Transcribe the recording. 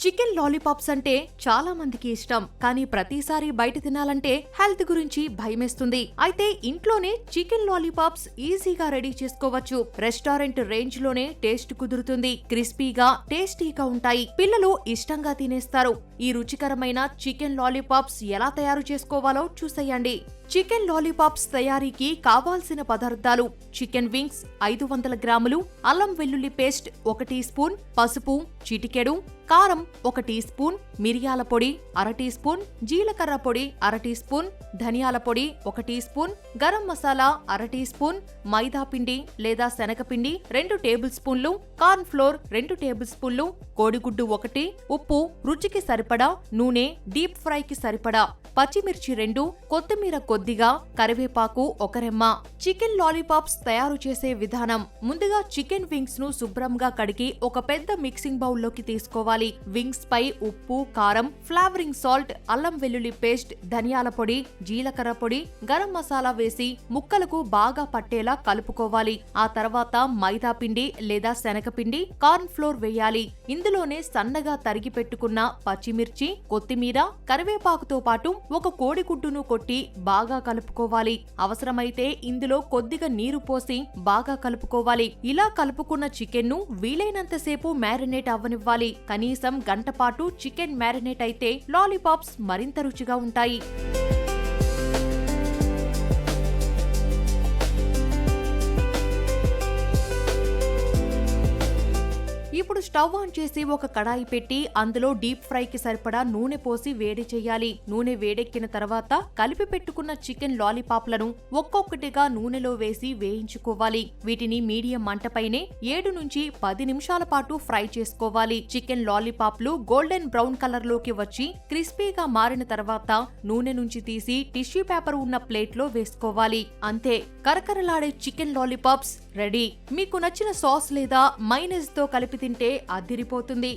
Chicken lollipops అంటే చాలా మందికి ఇష్టం, కానీ ప్రతిసారి బయట తినాలంటే హెల్త్ గురించి భయమేస్తుంది. అయితే ఇంట్లోనే చికెన్ లాలీపాప్స్ ఈజీగా రెడీ చేసుకోవచ్చు. రెస్టారెంట్ రేంజ్ లోనే టేస్ట్ కుదురుతుంది. క్రిస్పీగా, టేస్టీగా ఉంటాయి. పిల్లలు ఇష్టంగా తినేస్తారు. ఈ రుచికరమైన చికెన్ లాలీపాప్స్ ఎలా తయారు చేసుకోవాలో చూసేయండి. చికెన్ లాలీపాప్స్ తయారీకి కావాల్సిన పదార్థాలు: చికెన్ వింగ్స్ 500 గ్రాములు, అల్లం వెల్లుల్లి పేస్ట్ 1 టీ స్పూన్, పసుపు చిటికెడు, కారం 1 టీ స్పూన్, మిరియాల పొడి 1/2 టీ స్పూన్, జీలకర్ర పొడి 1/2 టీ స్పూన్, ధనియాల పొడి 1 teaspoon, garam masala 1/2 teaspoon, maida పిండి లేదా శనగపిండి 2 టేబుల్ స్పూన్లు, కార్న్ ఫ్లోర్ 2 టేబుల్ స్పూన్లు, కోడిగుడ్డు 1, ఉప్పు రుచికి సరిపడా, నూనె డీప్ ఫ్రైకి సరిపడా, పచ్చిమిర్చి 2, కొత్తిమీర కొద్దిగా, కరివేపాకు 1 రెమ్మ. చికెన్ లాలీపాప్స్ తయారు చేసే విధానం: ముందుగా చికెన్ వింగ్స్ ను శుభ్రంగా కడిగి ఒక పెద్ద మిక్సింగ్ బౌల్ లోకి తీసుకోవాలి. వింగ్స్ పై ఉప్పు, కారం, ఫ్లేవరింగ్ సాల్ట్, అల్లం వెల్లుల్లి పేస్ట్, ధనియాల పొడి, జీలకర్ర పొడి, గరం మసాలా వేసి ముక్కలకు బాగా పట్టేలా కలుపుకోవాలి. ఆ తర్వాత మైదా పిండి లేదా శనగపిండి, కార్న్ ఫ్లోర్ వేయాలి. ఇందులోనే సన్నగా తరిగి పెట్టుకున్న పచ్చిమిర్చి, కొత్తిమీర, కరివేపాకుతో పాటు ఒక కోడిగుడ్డును కొట్టి బాగా కలుపుకోవాలి. అవసరమైతే ఇందులో కొద్దిగా నీరు పోసి బాగా కలుపుకోవాలి. ఇలా కలుపుకున్న చికెన్ ను వీలైనంతసేపు మ్యారినేట్ అవ్వనివ్వాలి. కనీసం గంట పాటు చికెన్ మ్యారినేట్ అయితే లాలీపాప్స్ మరింత రుచిగా ఉంటాయి. ఇప్పుడు స్టవ్ ఆన్ చేసి ఒక కడాయి పెట్టి అందులో డీప్ ఫ్రైకి సరిపడా నూనె పోసి వేడి చేయాలి. నూనె వేడెక్కిన తర్వాత కలిపి పెట్టుకున్న చికెన్ లాలీపాప్లను ఒక్కొక్కటిగా నూనెలో వేసి వేయించుకోవాలి. వీటిని మీడియం మంటపైనే 7 నుంచి 10 నిమిషాల పాటు ఫ్రై చేసుకోవాలి. చికెన్ లాలీపాప్లు గోల్డెన్ బ్రౌన్ కలర్ లోకి వచ్చి క్రిస్పీగా మారిన తర్వాత నూనె నుంచి తీసి టిష్యూ పేపర్ ఉన్న ప్లేట్ లో వేసుకోవాలి. అంతే, కరకరలాడే చికెన్ లాలీపాప్స్ రెడీ. మీకు నచ్చిన సాస్ లేదా మైనస్ తో కలిపి తింటే అదిరిపోతుంది.